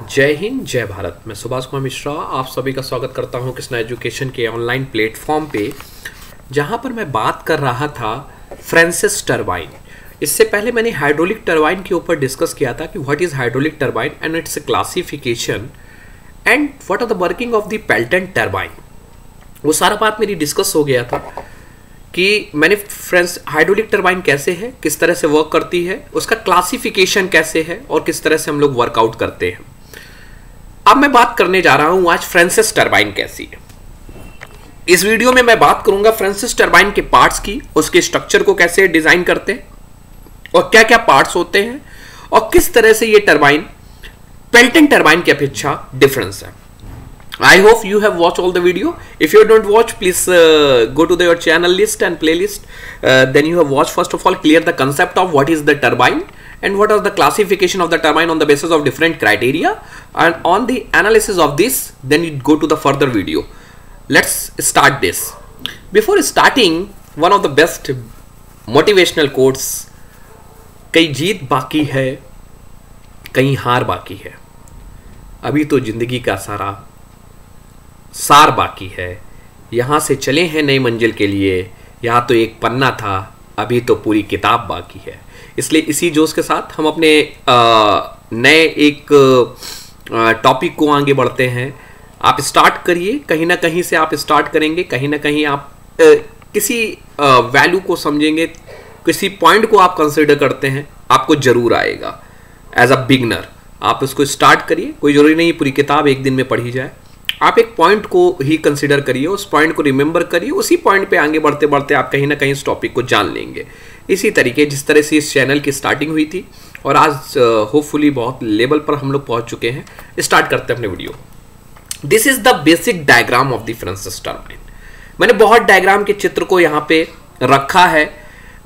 जय हिंद जय भारत। मैं सुभाष कुमार मिश्रा आप सभी का स्वागत करता हूं कृष्णा एजुकेशन के ऑनलाइन प्लेटफॉर्म पे, जहां पर मैं बात कर रहा था फ्रांसिस टरबाइन। इससे पहले मैंने हाइड्रोलिक टरबाइन के ऊपर डिस्कस किया था कि what is hydraulic turbine and its classification and what are the working of the Pelton turbine. वो सारा बात मेरी डिस्कस हो गया था कि मैंने फ्रेंड्स हाइड्रोलिक टरबाइन कैसे है, किस तरह से वर्क करती है, उसका क्लासिफिकेशन कैसे है और किस तरह से हम लोग वर्कआउट करते हैं। अब मैं बात करने जा रहा हूं आज फ्रांसिस टरबाइन कैसी है। इस वीडियो में मैं बात करूंगा फ्रांसिस टरबाइन के पार्ट्स की, उसके स्ट्रक्चर को कैसे डिजाइन करते हैं और क्या क्या पार्ट्स होते हैं और किस तरह से ये टरबाइन पेल्टन टरबाइन की अपेक्षा डिफरेंस है। I hope you have watched all the video. If you don't watch, please go to your channel list and playlist. Then you have watched, first of all, clear the concept of what is the turbine and what are the classification of the turbine on the basis of different criteria, and on the analysis of this, then you go to the further video. Let's start this. Before starting, one of the best motivational quotes, कई जीत बाकी है, कई हार बाकी है, अभी तो जिंदगी का सार बाकी है, यहाँ से चले हैं नई मंजिल के लिए, यहाँ तो एक पन्ना था, अभी तो पूरी किताब बाकी है। इसलिए इसी जोश के साथ हम अपने नए एक टॉपिक को आगे बढ़ते हैं। आप स्टार्ट करिए, कहीं ना कहीं से आप स्टार्ट करेंगे, कहीं ना कहीं आप किसी वैल्यू को समझेंगे, किसी पॉइंट को आप कंसिडर करते हैं, आपको जरूर आएगा। एज अ बिगनर आप इसको स्टार्ट करिए, कोई जरूरी नहीं पूरी किताब एक दिन में पढ़ी जाए। आप एक पॉइंट को ही कंसिडर करिए, उस पॉइंट को रिमेंबर करिए, उसी पॉइंट पे आगे बढ़ते बढ़ते आप कहीं ना कहीं इस टॉपिक को जान लेंगे। इसी तरीके जिस तरह से इस चैनल की स्टार्टिंग हुई थी और आज होपफुली बहुत लेवल पर हम लोग पहुंच चुके हैं। स्टार्ट करते हैं अपने video. This is the basic diagram of the Francis turbine. मैंने बहुत डायग्राम के चित्र को यहाँ पे रखा है,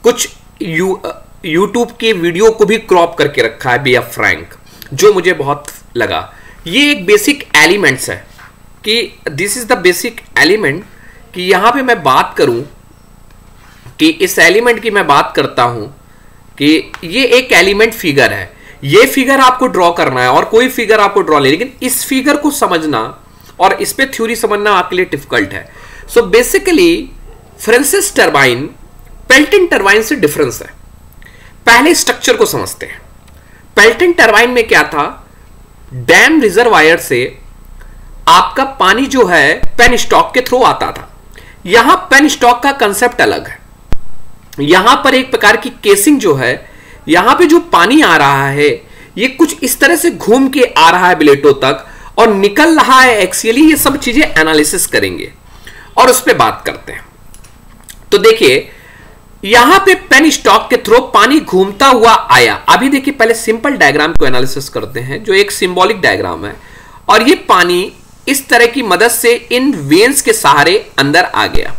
कुछ यूट्यूब के वीडियो को भी क्रॉप करके रखा है, बी अ फ्रैंक, जो मुझे बहुत लगा। ये एक बेसिक एलिमेंट्स है कि this is the basic element, कि यहां पे मैं बात करूं कि इस एलिमेंट की मैं बात करता हूं कि ये एक एलिमेंट फिगर है, ये फिगर आपको ड्रॉ करना है और कोई फिगर आपको ड्रॉ नहीं, लेकिन इस फिगर को समझना और इस पे थ्योरी समझना आपके लिए डिफिकल्ट है। So basically Francis turbine Pelton turbine से डिफरेंस है। पहले स्ट्रक्चर को समझते हैं। पेल्टन टरबाइन में क्या था, डैम रिजर्वायर से आपका पानी जो है पेन स्टॉक के थ्रू आता था। यहां पेन स्टॉक का कंसेप्ट अलग है। यहां पर एक प्रकार की केसिंग जो है, यहां पे जो पानी आ रहा है ये कुछ इस तरह से घूम के आ रहा है ब्लेटों तक और निकल रहा है एक्सियली। ये सब चीजें एनालिसिस करेंगे और उस पर बात करते हैं। तो देखिए यहां पे पेन स्टॉक के थ्रू पानी घूमता हुआ आया। अभी देखिए पहले सिंपल डायग्राम को एनालिसिस करते हैं, जो एक सिंबॉलिक डायग्राम है, और ये पानी इस तरह की मदद से इन वेन्स के सहारे अंदर आ गया।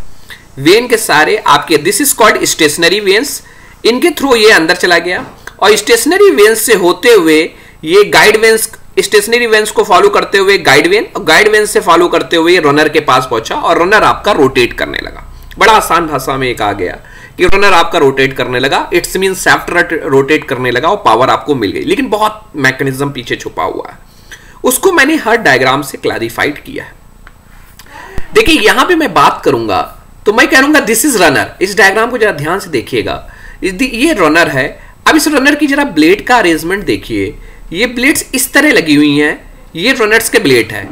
वेन के सहारे आपके, this is called stationary vanes, इनके थ्रू ये अंदर चला गया और स्टेशनरी वेन्स से होते हुए ये गाइड वेन्स, स्टेशनरी वेन्स को फॉलो करते हुए गाइड वेन, और गाइड वेन से फॉलो करते हुए रनर के पास पहुंचा और रनर आपका रोटेट करने लगा। बड़ा आसान भाषा में एक आ गया कि रनर आपका रोटेट करने लगा, इट्स मीन शाफ्ट रोटेट करने लगा और पावर आपको मिल गई, लेकिन बहुत मैकेनिज्म पीछे छुपा हुआ है। उसको मैंने हर डायग्राम से क्लैरिफाइड किया है। देखिए यहां पे मैं बात करूंगा तो मैं करूंगा दिस इज रनर। इस डायग्राम को जरा ध्यान से देखिएगा, ये रनर है। अब इस रनर की जरा ब्लेड का अरेंजमेंट देखिए, ये ब्लेड्स इस तरह लगी हुई हैं, ये रनर्स के ब्लेड है।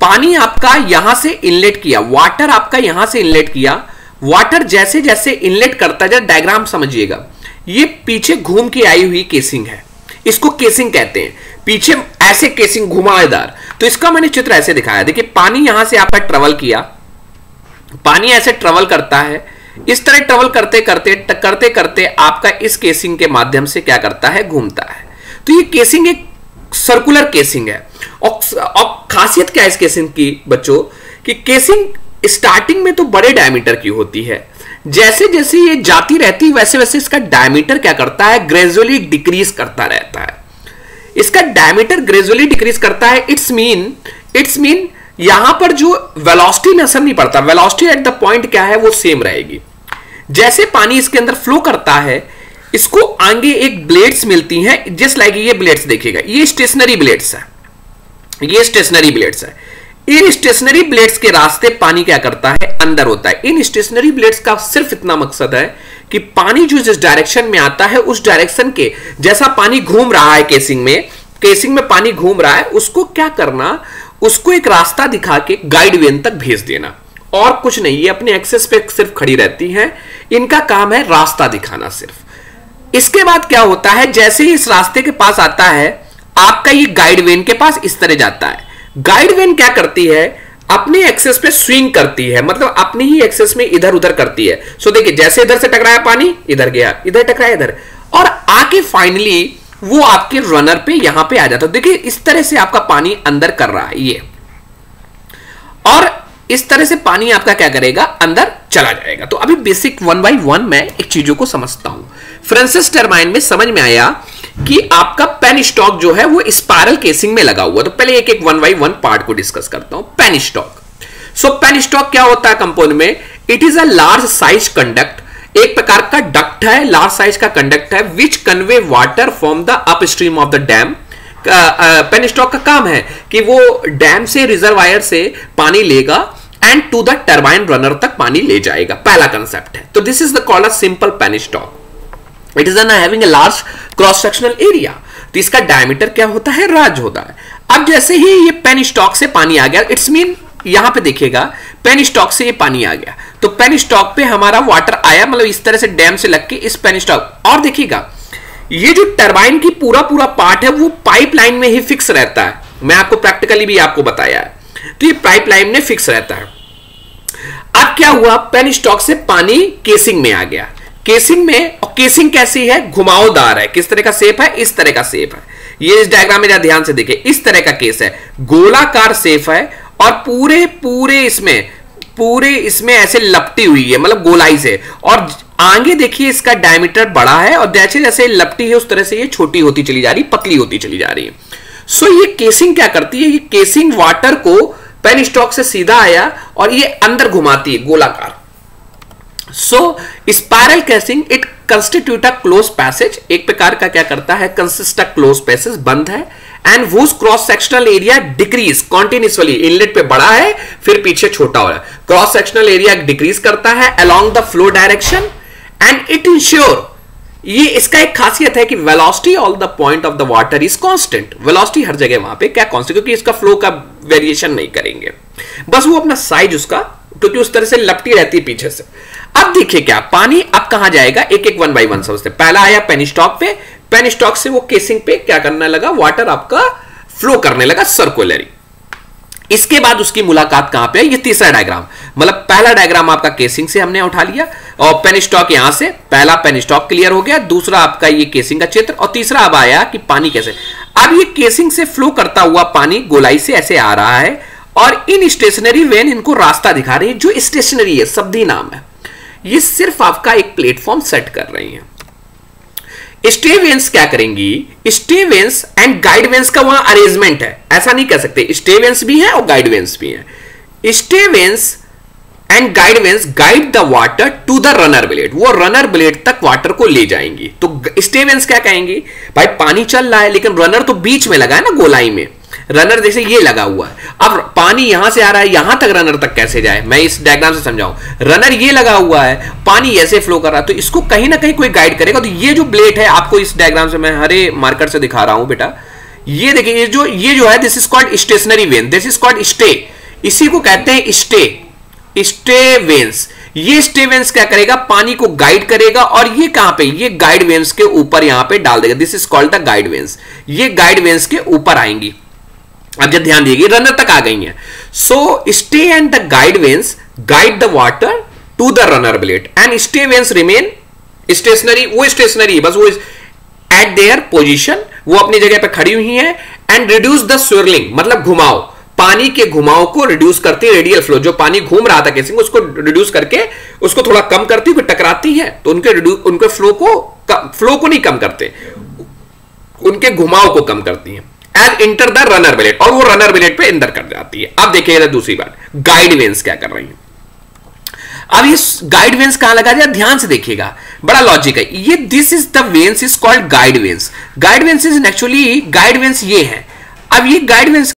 पानी आपका यहां से इनलेट किया, वाटर आपका यहां से इनलेट किया, वाटर जैसे जैसे इनलेट करता जाए, डायग्राम समझिएगा, ये पीछे घूम के आई हुई केसिंग है, इसको केसिंग कहते हैं। पीछे ऐसे केसिंग घुमाएदार, तो इसका मैंने चित्र ऐसे दिखाया। देखिए पानी यहां से आपका ट्रेवल किया, पानी ऐसे ट्रेवल करता है, इस तरह ट्रेवल करते करते करते करते आपका इस केसिंग के माध्यम से क्या करता है, घूमता है। तो ये केसिंग एक सर्कुलर केसिंग है। और खासियत क्या है इस केसिंग की बच्चों, कि केसिंग स्टार्टिंग में तो बड़े डायमीटर की होती है, जैसे जैसे ये जाती रहती वैसे वैसे इसका डायमीटर क्या करता है, ग्रेजुअली डिक्रीज करता रहता है। इसका डायमीटर ग्रेजुअली डिक्रीज करता है। इट्स मीन यहां पर जो वेलोसिटी में असर नहीं पड़ता, वेलोसिटी एट द पॉइंट क्या है वो सेम रहेगी। जैसे पानी इसके अंदर फ्लो करता है, इसको आगे एक ब्लेड्स मिलती हैं, जस्ट लाइक ये ब्लेड्स देखिएगा, ये स्टेशनरी ब्लेड्स है। ये स्टेशनरी ब्लेड्स है। इन स्टेशनरी ब्लेड्स के रास्ते पानी क्या करता है, अंदर होता है। इन स्टेशनरी ब्लेड्स का सिर्फ इतना मकसद है कि पानी जो जिस डायरेक्शन में आता है उस डायरेक्शन के जैसा पानी घूम रहा है केसिंग में पानी घूम रहा है, उसको क्या करना, उसको एक रास्ता दिखा के गाइड वेन तक भेज देना, और कुछ नहीं। ये अपने एक्सेस पे सिर्फ खड़ी रहती हैं, इनका काम है रास्ता दिखाना सिर्फ। इसके बाद क्या होता है, जैसे ही इस रास्ते के पास आता है आपका ये गाइड वेन के पास इस तरह जाता है। गाइड वेन क्या करती है, अपने एक्सेस पे स्विंग करती है, मतलब अपने ही एक्सेस में इधर उधर करती है। सो देखिए, जैसे इधर से टकराया पानी, इधर गया, इधर टकराया इधर, और आके फाइनली वो आपके रनर पे यहां पे आ जाता है। देखिए इस तरह से आपका पानी अंदर कर रहा है ये, और इस तरह से पानी आपका क्या करेगा, अंदर चला जाएगा। तो अभी बेसिक 1 by 1 मैं एक चीजों को समझता हूं। फ्रांसिस टरबाइन में समझ में आया कि आपका पेन स्टॉक जो है वो स्पाइरल केसिंग में लगा हुआ। तो पहले एक 1 by 1 पार्ट को डिस्कस करता हूं। पेन स्टॉक, सो पेन स्टॉक क्या होता है कंपाउंड में, it is a large size conduct, एक प्रकार का डक्ट है, लार्ज साइज का कंडक्ट है, which convey water from the upstream of the dam. Penstock का काम है कि वो डैम से, रिजर्वायर से पानी लेगा and to the turbine runner तक पानी ले जाएगा, पहला कंसेप्ट है। तो this is the called a simple penstock. It is having a large cross sectional area. तो इसका डायमीटर क्या होता है, राज होता है। अब जैसे ही ये पेन स्टॉक से पानी आ गया, इट्स मीन यहां पे देखिएगा पेन स्टॉक से ये पानी आ गया, तो पेन स्टॉक पे हमारा वाटर आया, मतलब इस तरह से डैम से लग के इस पेन स्टॉक। और देखिएगा ये जो टरबाइन की पूरा पार्ट है वो पाइपलाइन में ही फिक्स रहता है। मैं आपको प्रैक्टिकली भी आपको बताया है, तो ये पाइपलाइन में फिक्स रहता है। अब क्या हुआ, पेन स्टॉक से पानी केसिंग में आ गया, केसिंग में, और केसिंग कैसी है, घुमावदार है। किस तरह का शेप है, इस तरह का शेप है। ये इस डायग्राम में ध्यान से देखिए, इस तरह का केस है, गोलाकार शेप है, और पूरे इसमें ऐसे लपटी हुई है, मतलब गोलाई से। और आगे देखिए इसका डायमीटर बड़ा है, और जैसे जैसे लपटी है उस तरह से ये छोटी होती चली जा रही, पतली होती चली जा रही है। सो ये केसिंग क्या करती है, ये केसिंग वाटर को पेन स्टॉक से सीधा आया और ये अंदर घुमाती है गोलाकार। So spiral casing it constitute a close passage, एक प्रकार का क्या करता है, कंसिस्ट अ क्लोज पैसेज, बंद है, and whose cross sectional area decrease continuously, inlet पे बड़ा है फिर पीछे छोटा हो रहा है, क्रॉस सेक्शनल एरिया डिक्रीज करता है along the flow direction, and it ensure, ये इसका एक खासियत है कि velocity all the point of the water is constant. Velocity हर जगह वहां पे क्या कांस्टेंट, क्योंकि इसका फ्लो का वेरिएशन नहीं करेंगे, बस वो अपना साइज उसका, क्योंकि उस तरह से लपटी रहती है पीछे से। अब देखिए क्या पानी अब कहां जाएगा, एक 1 by 1 समझते। पहला आया पेन स्टॉक पे, पेन स्टॉक से वो केसिंग पे क्या करने लगा, वाटर आपका फ्लो करने लगा सर्कुलरी। इसके बाद उसकी मुलाकात कहां पे है, ये तीसरा डायग्राम, मतलब पहला डायग्राम आपका केसिंग से हमने उठा लिया, और पेन स्टॉक यहां से, पहला पेन स्टॉक क्लियर हो गया, दूसरा आपका ये केसिंग का चित्र, और तीसरा अब आया कि पानी कैसे। अब ये केसिंग से फ्लो करता हुआ पानी गोलाई से ऐसे आ रहा है, और इन स्टेशनरी वेन इनको रास्ता दिखा रही है, जो स्टेशनरी है, शब्दी नाम है, ये सिर्फ आपका एक प्लेटफॉर्म सेट कर रही है। स्टे वेन्स क्या करेंगी, stay vanes and guide veins का वहां अरेंजमेंट है, ऐसा नहीं कह सकते, स्टे वेन्स भी है और गाइड वेन्स भी है। Stay vanes and guide vanes guide the water to the runner blade, वो रनर ब्लेड तक वाटर को ले जाएंगी। तो स्टे वेन्स क्या कहेंगी, भाई पानी चल रहा है लेकिन रनर तो बीच में लगा है ना, गोलाई में, रनर जैसे ये लगा हुआ है, अब पानी यहां से आ रहा है, यहां तक रनर तक कैसे जाए, मैं इस डायग्राम से समझाऊं। रनर ये लगा हुआ है, पानी ऐसे फ्लो कर रहा है, तो इसको कहीं ना कहीं कोई गाइड करेगा। तो ये जो ब्लेड है, आपको इस डायग्राम से मैं हरे मार्कर से दिखा रहा हूं बेटा, ये देखिए, ये जो है, this is called stationary vane, this is called stay, इसी को कहते हैं स्टे वेन्स। ये स्टे वेन्स क्या करेगा, पानी को गाइड करेगा, और ये कहां पे, ये गाइड वेन्स के ऊपर यहां पे डाल देगा, this is called the guide veins. ये गाइड वेन्स के ऊपर आएंगी। अब जब ध्यान दीजिए, रनर तक आ गई हैं। So stay and the guide vanes guide the water to the runner blade, and stay vanes remain stationary, वो स्टेशनरी बस वो एट देयर पोजीशन, वो अपनी जगह पे खड़ी हुई हैं, एंड रिड्यूस द स्विरलिंग, मतलब घुमाव, पानी के घुमाव को रिड्यूस करती है, रेडियल फ्लो, जो पानी घूम रहा था केसिंग उसको रिड्यूस करके उसको थोड़ा कम करती है, टकराती है तो उनके फ्लो को नहीं कम करते, उनके घुमाव को कम करती है, as enter the runner blade, और वो रनर ब्लेड पे इंटर कर जाती है। अब देखिएगा दूसरी बात, गाइड वेन्स क्या कर रही है। अब ये गाइड वेन्स कहां लगा दिया, ध्यान से देखिएगा, बड़ा लॉजिक है ये, this is the veins is called guide vanes. Guide veins is actually, guide veins ये है। अब ये गाइड वेन्स